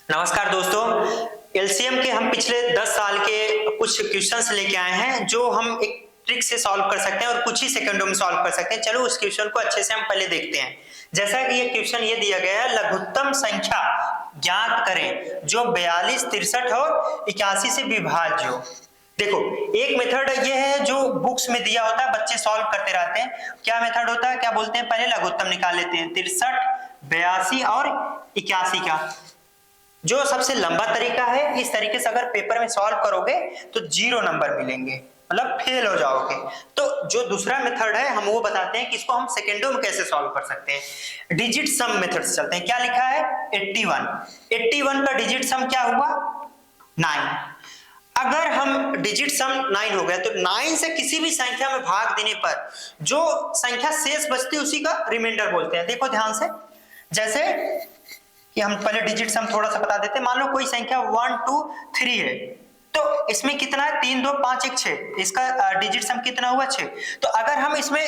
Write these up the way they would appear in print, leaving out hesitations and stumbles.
नमस्कार दोस्तों। एलसीएम के हम पिछले 10 साल के कुछ क्वेश्चंस लेके आए हैं जो हम एक ट्रिक से सॉल्व कर सकते हैं और कुछ ही सेकंडों में सॉल्व कर सकते हैं। चलो उस क्वेश्चन को अच्छे से हम पहले देखते हैं। जैसा कि ये क्वेश्चन ये दिया गया है, लघुत्तम संख्या ज्ञात करें जो 42, 63 और 81 से विभाज्य हो। देखो, एक मेथड ये है जो बुक्स में दिया होता है, बच्चे सॉल्व करते रहते हैं। क्या मेथड होता है, क्या बोलते हैं, पहले लघुत्तम निकाल लेते हैं 63, 82 और 81 का। जो सबसे लंबा तरीका है, इस तरीके से अगर पेपर में सॉल्व करोगे तो 0 नंबर मिलेंगे, मतलब फेल हो जाओगे। तो जो दूसरा मेथड है हम वो बताते हैं कि इसको हम सेकेंडों में कैसे सॉल्व कर सकते हैं। डिजिट सम मेथड से चलते हैं। क्या लिखा है, 81 का डिजिट सम क्या हुआ, 9। अगर हम डिजिट सम 9 हो गया तो 9 से किसी भी संख्या में भाग देने पर जो संख्या शेष बचती है उसी का रिमाइंडर बोलते हैं। देखो ध्यान से, जैसे कि हम पहले डिजिट सम थोड़ा सा बता देते हैं। मान लो कोई संख्या 1 2 3 है, तो इसमें कितना है, 3 2 5 1 6, इसका डिजिट सम कितना हुआ, 6। तो अगर हम इसमें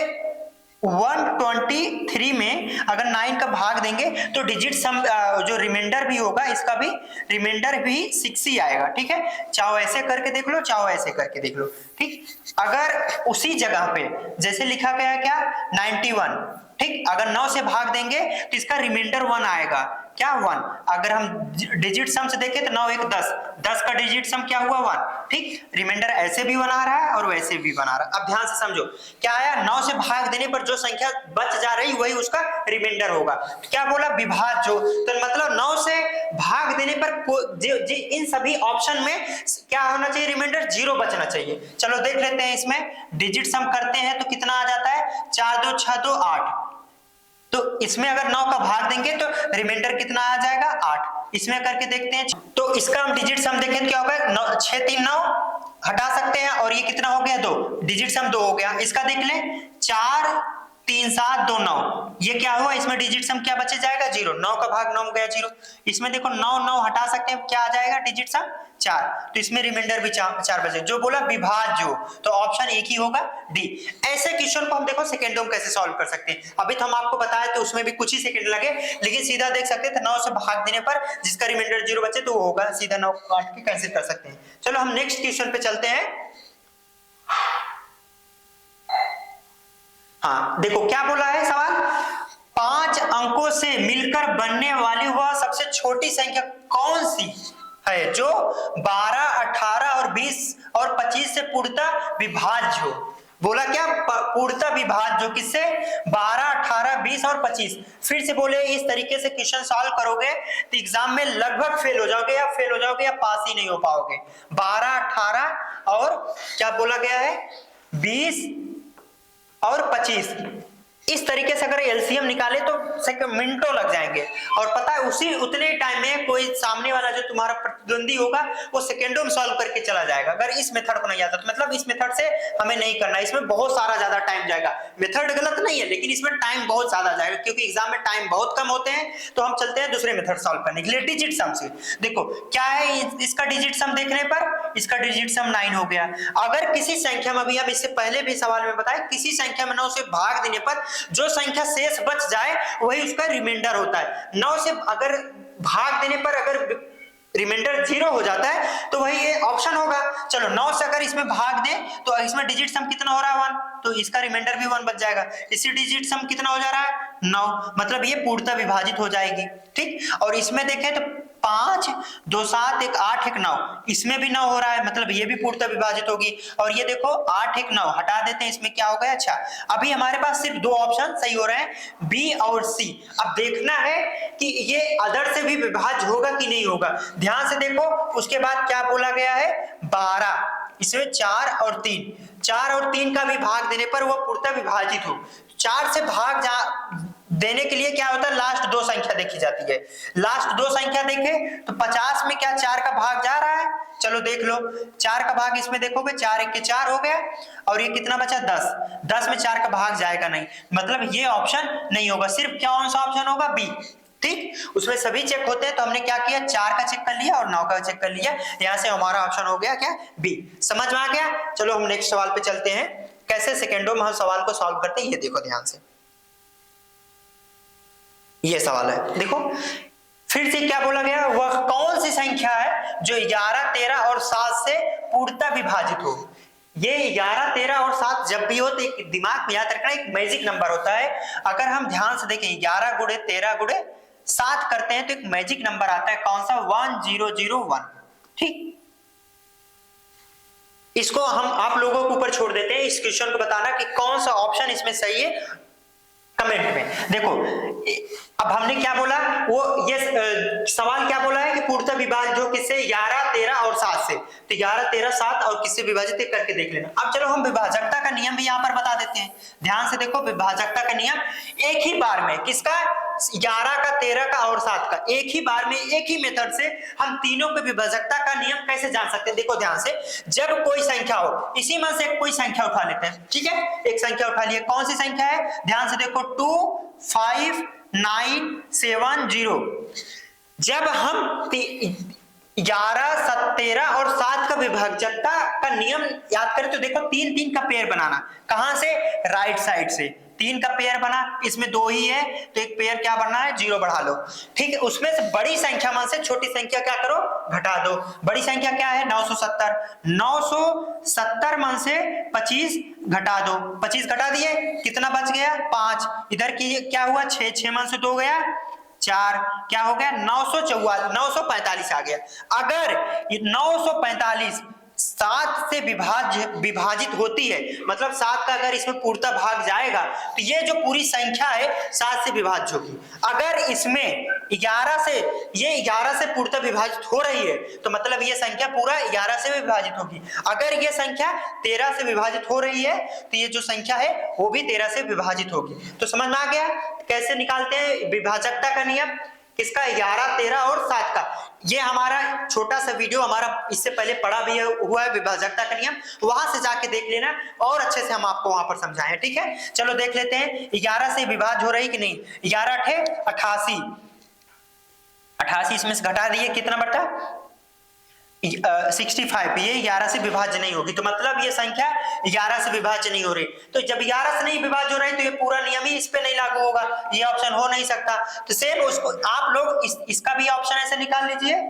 123 में अगर 9 का भाग देंगे तो डिजिट सम जो रिमाइंडर भी होगा इसका भी रिमाइंडर भी 6 ही आएगा। ठीक है, चाहो ऐसे करके देख लो, चाहो ऐसे करके देख लो। ठीक, अगर उसी जगह पे जैसे लिखा गया है क्या, 91, ठीक, अगर 9 से भाग देंगे तो इसका रिमाइंडर 1 आएगा, क्या, 1। अगर हम डिजिट सम से देखें तो 9 1 10, 10 का डिजिट सम क्या हुआ, 1। ठीक, रिमाइंडर ऐसे भी बना रहा है और वैसे भी बना रहा है। अब ध्यान से समझो, क्या आया, 9 से भाग देने पर जो संख्या बच जा रही वही उसका रिमाइंडर होगा। क्या बोला, विभाज्य हो, तो मतलब 9 से भाग देने पर इन सभी ऑप्शन में क्या होना चाहिए, रिमाइंडर 0 बचना चाहिए। चलो देख लेते हैं, इसमें डिजिट सम करते हैं तो कितना आ जाता है, 4 2 6 2 8। तो इसमें अगर 9 का भाग देंगे तो रिमाइंडर कितना आ जाएगा, 8। इसमें करके देखते हैं, तो इसका हम डिजिट सम देखें क्या होगा, 6 3 9 हटा सकते हैं और ये कितना हो गया, 2, डिजिट सम 2 हो गया। इसका देख लें, 4 3 7 2 9, ये क्या हुआ, इसमें डिजिट सम क्या बचे जाएगा, 0। 9 का भाग 9 में गया 0। इसमें देखो 9 9 हटा सकते हैं, क्या आ जाएगा डिजिट सम, 4। तो इसमें रिमाइंडर भी 4 बचे। जो बोला विभाज्य हो तो ऑप्शन एक ही होगा, डी। ऐसे क्वेश्चन को हम देखो सेकेंडों में कैसे सॉल्व कर सकते हैं। अभी तो हम आपको बताया तो उसमें भी कुछ ही सेकंड लगे, लेकिन सीधा देख सकते थे 9 से भाग देने पर जिसका रिमाइंडर 0 बचे तो वो होगा, सीधा 9 काट के कैंसिल कर सकते हैं। चलो हम नेक्स्ट क्वेश्चन पे चलते हैं। हाँ देखो क्या बोला है सवाल, 5 अंकों से मिलकर बनने वाली वह सबसे छोटी संख्या कौन सी है जो 12, 18 और 20 और 25 से पूर्णतः विभाज्य हो। बोला क्या, पूर्णतः विभाज्य हो, किससे, 12, 18, 20 और 25। फिर से बोले, इस तरीके से क्वेश्चन सॉल्व करोगे तो एग्जाम में लगभग फेल हो जाओगे, या फेल हो जाओगे या पास ही नहीं हो पाओगे। 12, 18 और क्या बोला गया है, 20 और 25। इस तरीके से अगर एलसीएम निकाले तो मिनटों लग जाएंगे। और पता है उसी उतने टाइम में कोई सामने वाला जो तुम्हारा प्रतिद्वंदी होगा वो सेकेंडों में सॉल्व करके चला जाएगा। अगर इस मेथड को नहीं आता तो मतलब इस मेथड से हमें नहीं करना, इसमें बहुत सारा ज्यादा टाइम जाएगा। मेथड गलत नहीं है लेकिन इसमें टाइम बहुत ज्यादा जाएगा, क्योंकि एग्जाम में टाइम बहुत कम होते हैं। तो हम चलते हैं दूसरे मेथड सॉल्व करने के लिए, डिजिट सम से। देखो क्या है, इसका डिजिट सम देखने पर इसका डिजिट सम 9 हो गया। अगर किसी संख्या में, अभी हम इससे पहले भी सवाल में बताए, किसी संख्या में 9 से भाग देने पर जो संख्या शेष बच जाए वही उसका रिमाइंडर होता है। 9 से अगर भाग देने पर अगर रिमाइंडर 0 हो जाता है तो वही ये ऑप्शन होगा। चलो 9 से अगर इसमें भाग दें तो इसमें डिजिट सम कितना हो रहा है, 1, तो इसका रिमाइंडर भी 1 बच जाएगा। इसी डिजिट सम कितना हो जा रहा है, 9, मतलब ये पूर्णतः विभाजित हो जाएगी। ठीक, और इसमें देखें तो 5 2 7 1 8 1 9, इसमें भी 9 हो रहा है, मतलब ये भी पूर्णतः विभाजित होगी। और ये देखो 8 1 9 हटा देते हैं, इसमें क्या हो गया, अच्छा अभी हमारे पास सिर्फ 2 ऑप्शन सही हो रहे हैं, बी और सी। अब देखना है कि ये अदर से भी विभाज्य होगा कि नहीं होगा। ध्यान से देखो, उसके बाद क्या बोला गया है, 12, इसमें 4 और 3 का भी भाग देने पर वह पूर्णतः विभाजित हो। 4 से भाग देने के लिए क्या होता है, लास्ट 2 संख्या देखी जाती है। लास्ट 2 संख्या देखें तो 50 में क्या 4 का भाग जा रहा है, चलो देख लो, 4 का भाग इसमें देखोगे, 4 1 के 4 हो गया और ये कितना बचा, 10। 10 में 4 का भाग जाएगा नहीं, मतलब ये ऑप्शन नहीं होगा। सिर्फ कौन सा ऑप्शन होगा, बी। ठीक, उसमें सभी चेक होते हैं तो हमने क्या किया, 4 का चेक कर लिया और 9 का चेक कर लिया। यहां से हमारा ऑप्शन हो गया क्या, बी। समझ में आ गया। चलो हम नेक्स्ट सवाल पे चलते हैं, कैसे सेकेंडों में हम सवाल को सॉल्व करते हैं, ये देखो ध्यान से। ये सवाल है, देखो फिर से क्या बोला गया, वह कौन जो 11, 13 और 7 से पूर्णतः विभाजित हो। ये 11, 13 और 7 जब भी हो तो एक दिमाग में याद रखना, एक मैजिक नंबर होता है। अगर हम ध्यान से देखें 11 गुणे 13 गुणे 7 करते हैं तो एक मैजिक नंबर आता है, कौन सा? 1001। ठीक, इसको हम आप लोगों के ऊपर छोड़ देते हैं, इस क्वेश्चन को बताना कि कौन सा ऑप्शन इसमें सही है कमेंट में। देखो अब हमने क्या बोला, वो ये सवाल क्या बोला है कि पूर्णतः विभाज्य हो किससे? 11, 13 और 7 से। तो 11, 13, 7 और किससे विभाजित करके देख लेना। अब चलो हम विभाजकता का नियम भी यहाँ पर बता देते हैं। ध्यान से देखो, विभाजकता का नियम एक ही बार में, किसका? 11 का, 13 का और 7 का, एक ही बार में एक ही मेथड से हम तीनों के विभाजकता का नियम कैसे जान सकते हैं। देखो ध्यान से, जब कोई संख्या हो, इसी में से कोई संख्या उठा लेते हैं। ठीक है, एक संख्या उठा लिए, कौन सी संख्या है? ध्यान से देखो, 2, 5, 9, 7, 0। जब हम 11, 17 और 7 का विभाजकता का नियम याद करें तो देखो 3, 3 का पेयर बनाना। कहां से? राइट साइड से 3 का पेयर बना, इसमें 2 ही है तो एक पेयर क्या बनना है? 0 बढ़ा लो। ठीक है, उसमें से बड़ी संख्या में से छोटी संख्या क्या करो? घटा दो। बड़ी संख्या क्या है? 970। 970 में से 25 घटा दो। 25 घटा दिए, कितना बच गया? 5। इधर की क्या हुआ? 6, 6 में से 2 गया 4, क्या हो गया? 945 आ गया। अगर 945 7 से विभाजित होती है, मतलब 7 का अगर इसमें पूर्णतः भाग जाएगा तो ये जो पूरी संख्या है 7 से विभाज्य होगी। अगर इसमें 11 से, ये 11 से पूर्णतः विभाजित हो रही है तो मतलब ये संख्या पूरा 11 से विभाजित होगी। अगर ये संख्या 13 से विभाजित हो रही है तो ये जो संख्या है वो भी 13 से विभाजित होगी। तो समझ में आ गया कैसे निकालते हैं विभाजकता का नियम? किसका? 11, 13 और 7 का। ये हमारा छोटा सा वीडियो हमारा इससे पहले पढ़ा भी हुआ है विभाजकता का नियम, वहां से जाके देख लेना और अच्छे से हम आपको वहां पर समझाएं। ठीक है, चलो देख लेते हैं 11 से विभाज्य हो रही कि नहीं। 11 अठे 88, 88 इसमें से घटा दिए, कितना बटा? 65। ये 11 से विभाज्य नहीं होगी, तो मतलब ये संख्या 11 से विभाज्य नहीं हो रही। तो जब 11 से नहीं विभाज्य हो रही तो ये पूरा नियम ही इस पे नहीं लागू होगा, ये ऑप्शन हो नहीं सकता। तो सेम उसको आप लोग इसका भी ऑप्शन ऐसे निकाल लीजिए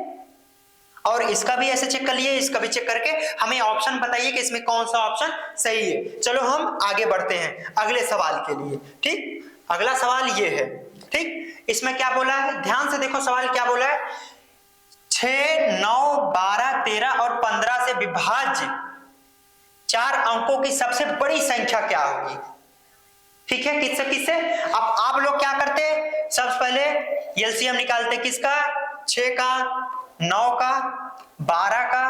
और इसका भी ऐसे चेक कर लिए, इसका भी चेक करके हमें ऑप्शन बताइए कि इसमें कौन सा ऑप्शन सही है। चलो हम आगे बढ़ते हैं अगले सवाल के लिए। ठीक, अगला सवाल ये है। ठीक, इसमें क्या बोला है? ध्यान से देखो सवाल क्या बोला है। 6, 9, 12, 13 और 15 से विभाज्य 4 अंकों की सबसे बड़ी संख्या क्या होगी? ठीक है, किससे किससे? अब आप लोग क्या करते? सबसे पहले एलसीएम निकालते, किसका? 6 का, 9 का, 12 का,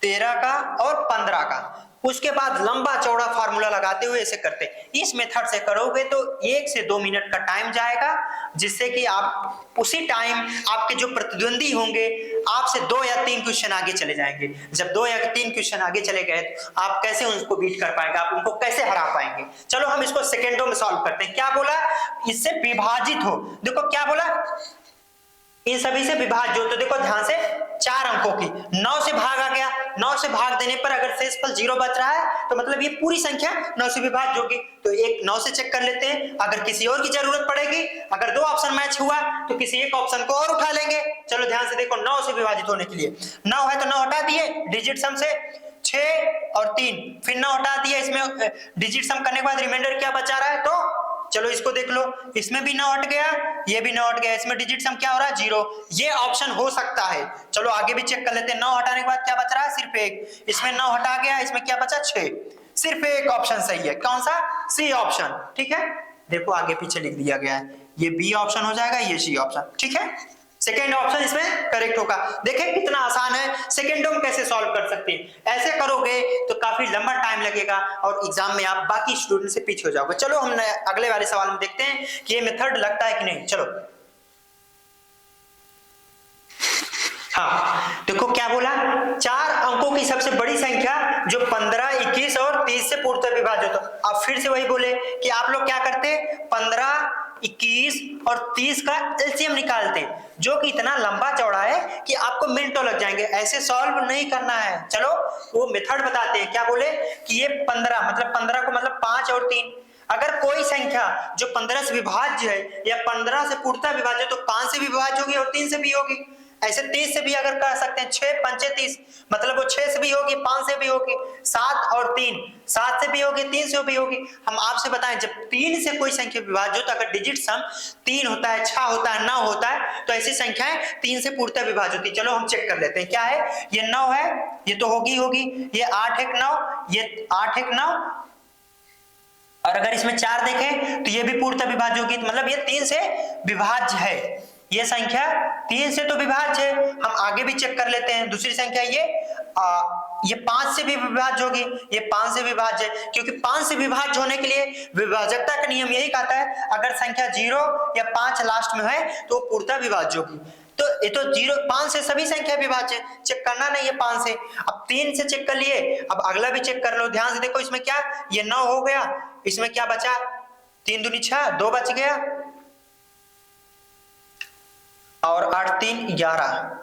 13 का और 15 का। उसके बाद लंबा चौड़ा फार्मूला लगाते हुए ऐसे करते। इस मेथड से करोगे तो 1 से 2 मिनट का टाइम जाएगा, जिससे कि आप उसी टाइम आपके जो प्रतिद्वंदी होंगे आपसे 2 या 3 क्वेश्चन आगे चले जाएंगे। जब 2 या 3 क्वेश्चन आगे चले गए तो आप कैसे उनको बीट कर पाएंगे, आप उनको कैसे हरा पाएंगे। चलो हम इसको सेकेंडों में सॉल्व करते हैं। क्या बोला? इससे विभाजित हो। देखो क्या बोला, इन सभी से विभाज्य हो। तो देखो ध्यान से 4 अंकों की 9 से भाग आ गया, 9 से भाग देने पर अगर शेषफल 0 बच रहा है तो मतलब ये पूरी संख्या 9 से विभाज्य होगी। तो एक 9 से चेक कर लेते हैं, अगर किसी और की जरूरत पड़ेगी, अगर 2 ऑप्शन मैच हुआ तो किसी एक ऑप्शन को और उठा लेंगे। चलो ध्यान से देखो, 9 से विभाजित होने के लिए 9 है तो 9 हटा दिए, डिजिट सम से 6 और 3, फिर 9 हटा दिया। इसमें डिजिट सम करने के बाद रिमाइंडर क्या बचा रहा है? तो चलो इसको देख लो, इसमें भी 9 हट गया, ये भी 9 हट गया, इसमें डिजिट सम क्या हो रहा है? 0। ये ऑप्शन हो सकता है। चलो आगे भी चेक कर लेते हैं। 9 हटाने के बाद क्या बच रहा है? सिर्फ 1। इसमें 9 हटा गया, इसमें क्या बचा? 6। सिर्फ एक ऑप्शन सही है, कौन सा? C option. ठीक है, देखो आगे पीछे लिख दिया गया है, ये बी ऑप्शन हो जाएगा, ये सी ऑप्शन। ठीक है, सेकेंड ऑप्शन इसमें करेक्ट होगा। देखें कितना आसान है, सेकेंडों में कैसे सॉल्व कर सकते हैं। ऐसे करोगे तो काफी लंबा टाइम लगेगा और एग्जाम में आप बाकी स्टूडेंट से पीछे हो जाओगे। चलो हम अगले वाले सवाल में देखते हैं कि ये मेथड लगता है कि नहीं। चलो हाँ, देखो क्या बोला, 4 अंकों की सबसे बड़ी संख्या जो 15, 21 और 30 से पूर्णतः विभाज्य होता। अब फिर से वही बोले कि आप लोग क्या करते, 15, 21 और 30 का एलसीएम निकालते, जो कि इतना लंबा चौड़ा है कि आपको मिनटों लग जाएंगे। ऐसे सॉल्व नहीं करना है। चलो वो मेथड बताते हैं। क्या बोले कि ये 15 मतलब 15 को मतलब 5 और 3। अगर कोई संख्या जो 15 से विभाज्य है या 15 से पूर्णतः विभाज्य है तो 5 से भी विभाज्य होगी और 3 से भी होगी। ऐसे 30 से भी अगर कर सकते हैं, 6 पंचे 30, मतलब वो 6 से भी होगी, 5 से भी होगी, 7 और 3, 7 से भी होगी, 3 से भी होगी। हम आपसे बताएं जब 3 से कोई संख्या विभाज्य हो तो अगर डिजिट सम 3 होता है, 6 होता है, 9 होता है तो ऐसी संख्याएं 3 से पूर्णतः विभाज्य होती है। चलो हम चेक कर लेते हैं क्या है। ये 9 है, ये तो होगी, ये 8 1 9, ये 8 1 9, और अगर इसमें 4 देखें तो ये भी पूर्णतः विभाज्य होगी, मतलब ये 3 से विभाज्य है। ये संख्या 3 से तो विभाज्य है। हम आगे भी चेक कर लेते हैं, दूसरी संख्या ये 5 से भी विभाज्य होगी, ये 5 से विभाज्य है, क्योंकि 5 से विभाज्य होने के लिए विभाजकता का नियम यही कहता है अगर संख्या 0 या 5 लास्ट में है तो वो पूर्णतः विभाज्य होगी। तो ये तो 0 5 से सभी संख्या विभाज्य है, चेक करना नहीं है 5 से। अब 3 से चेक कर लिए, अब अगला भी चेक कर लो, ध्यान से देखो इसमें क्या, ये 9 हो गया, इसमें क्या बचा, 3 दूनी 6, 2 बच गया, और 8 3 11,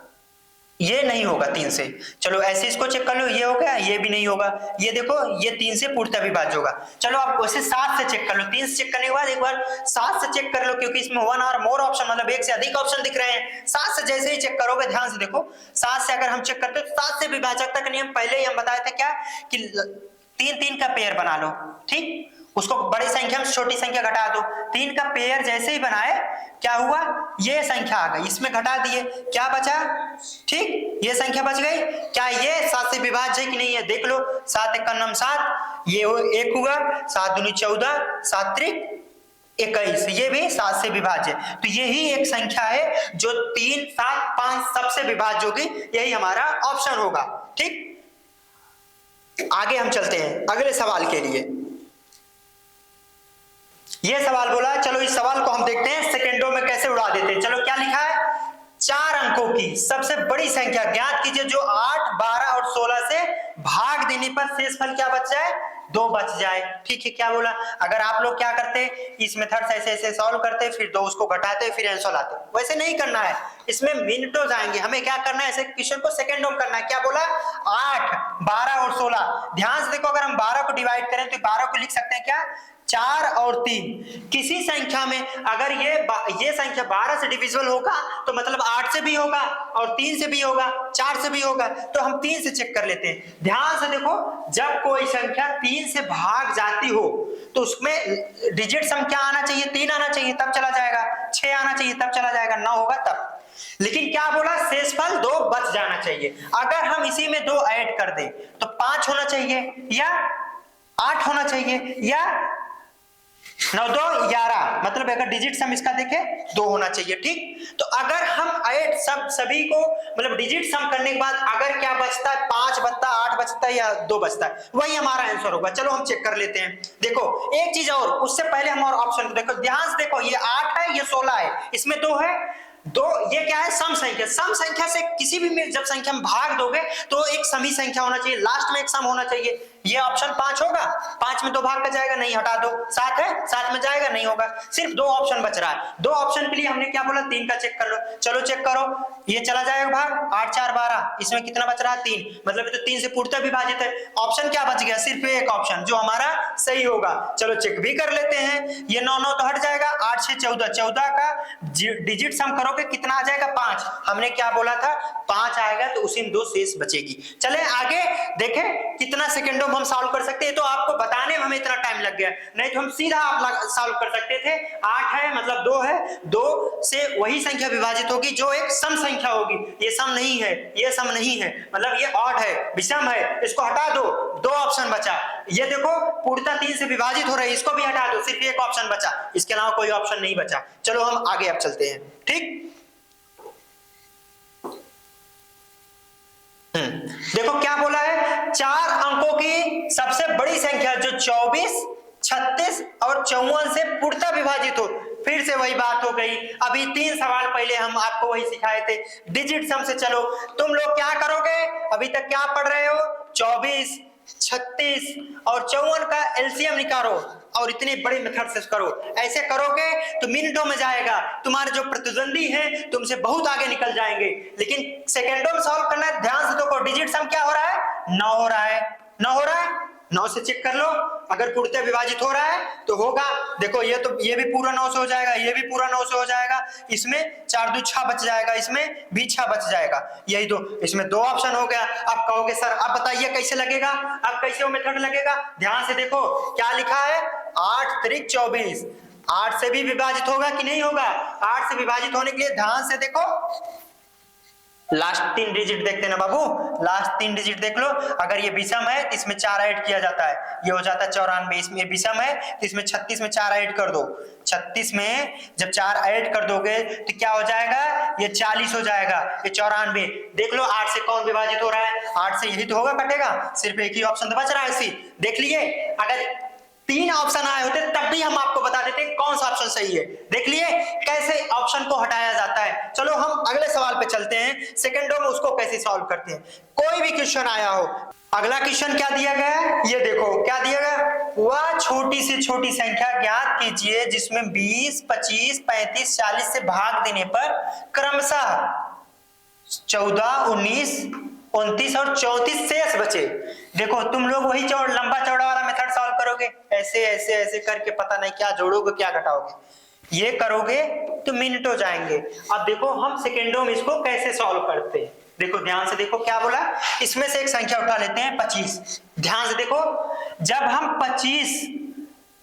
ये नहीं होगा 3 से। चलो ऐसे इसको चेक कर लो, ये हो गया, ये भी नहीं होगा, ये देखो ये 3 से पूर्णतः विभाज्य होगा। चलो आप वैसे 7 से चेक कर लो, 3 से चेक करने के बाद एक बार 7 से चेक कर लो, क्योंकि इसमें 1 और मोर ऑप्शन, मतलब एक से अधिक ऑप्शन दिख रहे हैं। 7 से जैसे ही चेक करोगे, ध्यान से देखो, 7 से अगर हम चेक करते तो 7 से विभाजकता का नियम पहले ही हम बताए थे क्या, कि 3 3 का पेयर बना लो, ठीक, उसको बड़ी संख्या में छोटी संख्या घटा दो। 3 का पेयर जैसे ही बनाए क्या हुआ, ये संख्या आ गई, इसमें घटा दिए, क्या बचा, ठीक, ये संख्या बच गई। क्या ये 7 से विभाज्य है कि नहीं है, देख लो, 7 1 9 7, ये 1 हुआ, 7 दूनी 14, 7 त्रिक 21, ये भी 7 से विभाज्य है। तो यही एक संख्या है जो 3 7 5 सबसे विभाज्य होगी, यही हमारा ऑप्शन होगा, ठीक। आगे हम चलते हैं अगले सवाल के लिए। ये सवाल बोला, चलो इस सवाल को हम देखते हैं सेकंडों में कैसे उड़ा देते हैं। चलो क्या लिखा है, 4 अंकों की सबसे बड़ी संख्या ज्ञात कीजिए जो 8 12 और 16 से भाग देने पर शेषफल क्या बच जाए, 2 बच जाए, ठीक है। क्या बोला, अगर आप लोग क्या करते, इस मेथड से ऐसे ऐसे सॉल्व करते, फिर 2 उसको घटाते, फिर आंसर लाते, वैसे नहीं करना है, इसमें मिनटों जाएंगे, हमें क्या करना है, ऐसे क्वेश्चन को सेकंडों में करना है। क्या बोला, 8 12 और 16, ध्यान से देखो, अगर हम 12 को डिवाइड करें तो 12 को लिख सकते हैं क्या, 4 और 3। किसी संख्या में अगर ये संख्या 12 से डिविजिबल होगा तो मतलब 8 से भी होगा और 3 से भी होगा, 4 से भी होगा, तो हम 3 से चेक कर लेते हैं। ध्यान से देखो, जब कोई संख्या 3 से भाग जाती हो तो उसमें डिजिट सम क्या आना चाहिए, 3 आना चाहिए, तब चला जाएगा, 6 आना चाहिए तब चला जाएगा, 9 होगा तब। लेकिन क्या बोला, शेषफल 2 बच जाना चाहिए। अगर हम इसी में 2 ऐड कर दें तो 5 होना चाहिए या 8 होना चाहिए या 9 2 11, मतलब अगर डिजिट सम इसका देखें 2 होना चाहिए, ठीक। तो अगर हम ऐड सभी को मतलब डिजिट सम करने के बाद अगर क्या बचता है, 5 बचता, 8 बचता है या 2 बचता है, वही हमारा आंसर होगा। चलो हम चेक कर लेते हैं। देखो एक चीज और, उससे पहले हम और ऑप्शन को देखो, ध्यान से देखो, ये 8 है, ये 16 है, इसमें 2 है, 2 ये क्या है, सम संख्या। सम संख्या से किसी भी में जब संख्या में भाग दोगे तो एक समी संख्या होना चाहिए, लास्ट में एक सम होना चाहिए। ये ऑप्शन 5 होगा, 5 में 2 भाग का जाएगा, नहीं, हटा दो। 7 है, 7 में जाएगा, नहीं होगा, सिर्फ 2 ऑप्शन बच रहा है। 2 ऑप्शन के लिए हमने क्या बोला, 3 का चेक कर लो। चलो चेक करो, ये चला जाएगा भाग, 8 4 12, इसमें कितना बच रहा है, 3, मतलब तो 3 से पूर्णतः विभाजित है। ऑप्शन क्या बच गया, सिर्फ एक ऑप्शन जो हमारा सही होगा। चलो चेक भी कर लेते हैं, ये 9 9 तो हट जाएगा, 8 6 14, 14 का डिजिट सम करोगे कितना आ जाएगा, 5। हमने क्या बोला था, 5 आएगा, तो उसी में 2 शेष बचेगी। चले आगे देखें कितना सेकंडों में हम सॉल्व कर सकते हैं। तो आपको बताने में हमें इतना टाइम लग गया, नहीं तो हम सीधा आप सॉल्व कर सकते थे। 8 है मतलब 2 है, 2 से वही संख्या विभाजित होगी जो एक सम संख्या होगी। ये सम नहीं है, ये सम नहीं है, मतलब ये ऑड है, विषम है, इसको हटा दो, 2 ऑप्शन बचा। ये देखो पूर्णतः 3 से विभाजित हो रही है, इसको भी हटा दो, सिर्फ एक ऑप्शन बचा, इसके अलावा कोई ऑप्शन नहीं बचा। चलो हम आगे अब चलते हैं, ठीक। देखो क्या बोला है, 4 अंकों की सबसे बड़ी संख्या जो 24 36 और 54 से पूर्णतः विभाजित हो। फिर से वही बात हो गई, अभी 3 सवाल पहले हम आपको वही सिखाए थे, डिजिट सम से। चलो तुम लोग क्या करोगे, अभी तक क्या पढ़ रहे हो, 24 36 और 54 का एलसीएम निकालो और इतने बड़े मेथड से करो। ऐसे करोगे तो मिनटों में जाएगा, तुम्हारे जो प्रतिद्वंदी हैं तुमसे बहुत आगे निकल जाएंगे। लेकिन सेकंडों में सॉल्व करना है, ध्यान से देखो, डिजिट सम क्या हो रहा है, 9 हो रहा है, 9 हो रहा है, 9 से चेक कर लो, अगर पूर्णतः विभाजित हो रहा है तो होगा। देखो ये भी पूरा 9 से हो जाएगा, ये भी पूरा 9 से हो जाएगा, इसमें 4 2 6 बच जाएगा, इसमें भी 6 बच जाएगा। यही तो इसमें 2 ऑप्शन हो गया। अब कहोगे सर अब बताइए कैसे लगेगा, अब कैसे वो मेथड लगेगा? ध्यान से देखो क्या लिखा है, 8 त्रिक 24, 8 से भी विभाजित होगा कि नहीं होगा? 8 से विभाजित होने के लिए ध्यान से देखो, लास्ट 3 डिजिट देखते ना बाबू, लास्ट 3 डिजिट देख लो। अगर ये विषम है तो इसमें 4 ऐड किया जाता है, ये हो जाता है 94। इसमें विषम है तो इसमें 36 में 4 ऐड कर दो, 36 में जब 4 ऐड कर दोगे तो क्या हो जाएगा, ये 40 हो जाएगा, ये 94। देख लो 8 से कौन विभाजित हो रहा है, 8 से यही तो होगा, कटेगा, सिर्फ एक ही ऑप्शन तो बच रहा है इसी। देख लिए, अगर 3 ऑप्शन आए होते तब भी हम आपको बता देते कौन सा ऑप्शन सही है। देख लिए कैसे ऑप्शन को हटाया जाता है। चलो हम अगले सवाल पे चलते हैं, सेकंडों में उसको कैसे सॉल्व करते हैं। कोई भी क्वेश्चन आया हो, अगला क्वेश्चन क्या दिया गया है, ये देखो क्या दिया गया, वह छोटी से छोटी संख्या ज्ञात कीजिए जिसमें 20, 25, 35, 40 से भाग देने पर क्रमशः 14, 19, 29 और 34 शेष बचे। देखो तुम लोग वही लंबा चौड़ा वाला मेथड सॉल्व करोगे, ऐसे ऐसे ऐसे करके पता नहीं क्या जोड़ोगे क्या घटाओगे, ये करोगे तो मिनटों जाएंगे। अब देखो हम सेकेंडों में इसको कैसे सॉल्व करते हैं। देखो ध्यान से देखो क्या बोला, इसमें से एक संख्या उठा लेते हैं 25। ध्यान से देखो, जब हम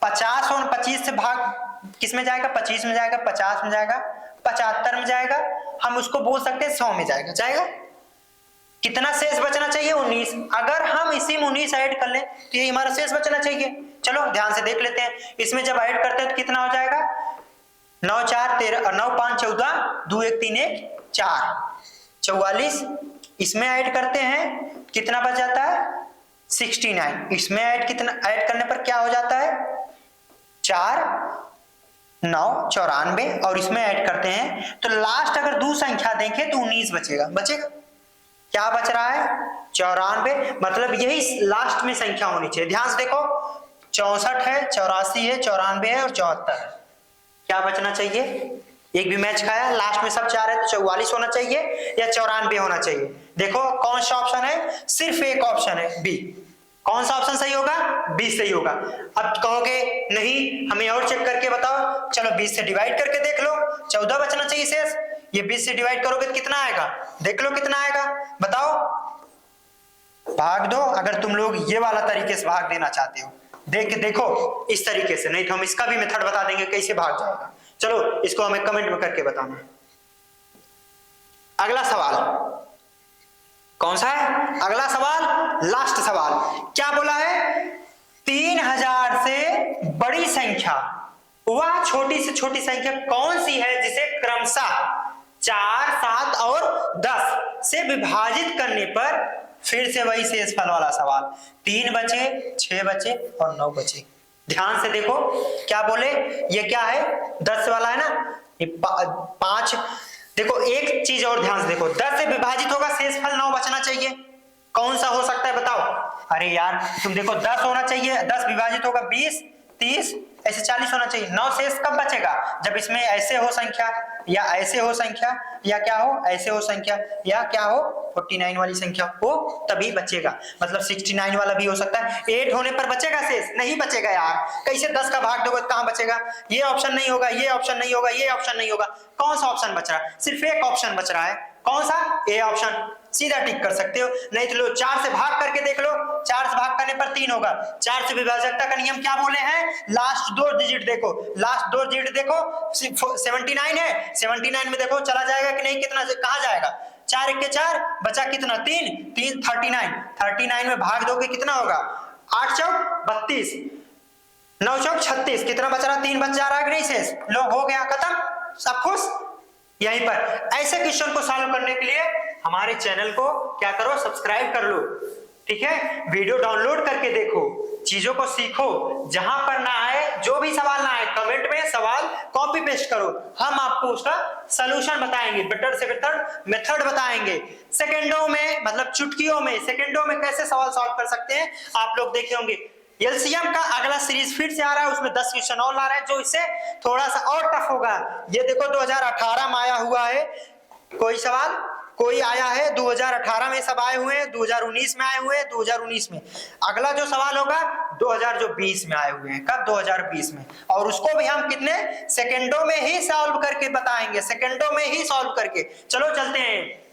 50 और 25 से भाग किस में जाएगा, 25 में जाएगा, 50 में जाएगा, 75 में जाएगा, हम उसको बोल सकते हैं 100 में जाएगा। जाएगा, कितना शेष बचना चाहिए, 19। अगर हम इसी में 19 ऐड कर लें तो ये हमारा शेष बचना चाहिए। चलो ध्यान से देख लेते हैं, इसमें जब ऐड करते हैं तो कितना हो जाएगा, 9 4 13, 9 5 14, 2 1 3 1 4, 44। इसमें ऐड करते हैं कितना बच जाता है, 69। इसमें ऐड करने पर क्या हो जाता है, 4 9 94, और इसमें ऐड करते हैं तो लास्ट अगर 2 संख्या देखें तो 19 बचेगा। बचेगा, क्या बच रहा है, 94। मतलब यही लास्ट में संख्या होनी चाहिए। ध्यान से देखो, 64 है, 84 है, 94 है और 74 है। क्या बचना चाहिए, एक भी मैच खाया, लास्ट में सब 4 है तो 44 होना चाहिए या 94 होना चाहिए। देखो कौन सा ऑप्शन है, सिर्फ एक ऑप्शन है बी। कौन सा ऑप्शन सही होगा, 20 सही होगा। अब कहोगे नहीं हमें और चेक करके बताओ, चलो 20 से डिवाइड करके देख लो, 14 बचना चाहिए शेष। ये 20 से डिवाइड करोगे तो कितना आएगा, देख लो कितना आएगा, बताओ, भाग दो। अगर तुम लोग ये वाला तरीके से भाग देना चाहते हो, देखो इस तरीके से, नहीं तो हम इसका भी मेथड बता देंगे कैसे भाग जाएगा। चलो इसको हमें कमेंट में करके बताना। अगला सवाल कौन सा है, अगला सवाल लास्ट सवाल क्या बोला है, 3000 से बड़ी संख्या वह छोटी से छोटी संख्या कौन सी है जिसे क्रमशः 4, 7 और 10 से विभाजित करने पर, फिर से वही शेषफल वाला सवाल, 3 बचे, 6 बचे और 9 बचे। ध्यान से देखो क्या बोले, ये क्या है, 10 वाला है ना, ये 5। देखो एक चीज और ध्यान से देखो, 10 से विभाजित होगा, शेषफल 9 बचना चाहिए। कौन सा हो सकता है बताओ, अरे यार तुम देखो 10 होना चाहिए, 10 विभाजित होगा 20, 30, ऐसे 40 होना चाहिए। 9 शेष कब बचेगा, जब इसमें ऐसे हो संख्या या ऐसे हो संख्या या क्या हो, ऐसे हो संख्या या क्या हो, 49 वाली संख्या हो, तभी बचेगा। मतलब 69 वाला भी हो सकता है। 8 होने पर बचेगा शेष, नहीं बचेगा यार, कैसे 10 का भाग दोगे कहां बचेगा, ये ऑप्शन नहीं होगा, ये ऑप्शन नहीं होगा, ये ऑप्शन नहीं होगा। कौन सा ऑप्शन बच रहा है, सिर्फ एक ऑप्शन बच रहा है, कौन सा, ए ऑप्शन। सीधा टिक कर सकते हो, नहीं तो लो 4 से भाग करके देख लो, 4 से भाग करने पर 3 होगा। 4 से विभाजकता का नियम क्या बोले हैं, लास्ट 2 डिजिट देखो, लास्ट 2 डिजिट देखो, 79 है, 79 में देखो चला जाएगा कि नहीं, कितना कहां जाएगा, 4 1 के 4 बचा कितना, 3 3 39 में भाग दोगे कितना होगा, 8 चौक 32, 9 चौक 36, कितना बच रहा, 3 बच जा रहा है कि नहीं शेष, लो हो गया खत्म, सब खुश। यहीं पर ऐसे क्वेश्चन को सॉल्व करने के लिए हमारे चैनल को क्या करो, सब्सक्राइब कर लो, ठीक है, वीडियो डाउनलोड करके देखो, चीजों को सीखो, जहां पर ना आए, जो भी सवाल ना आए कमेंट में सवाल कॉपी पेस्ट करो, हम आपको उसका सलूशन बताएंगे, बेटर से बेटर मेथड बताएंगे, सेकंडों में, मतलब चुटकियों में, सेकंडों में कैसे सवाल सॉल्व कर सकते हैं आप लोग देखे होंगे। एलसीएम का अगला सीरीज फिर से आ रहा है, उसमें 10 क्वेश्चन और ला रहे हैं जो इससे थोड़ा सा और टफ होगा। ये देखो 2018 में आया हुआ है, कोई सवाल कोई आया है 2018 में, सब आए हुए हैं 2019 में, आए हुए हैं 2019 में। अगला जो सवाल होगा 2020 में आए हुए हैं। कब? 2020 में। और उसको भी हम कितने सेकंडों में ही सॉल्व करके बताएंगे, सेकंडों में ही सॉल्व करके। चलो चलते हैं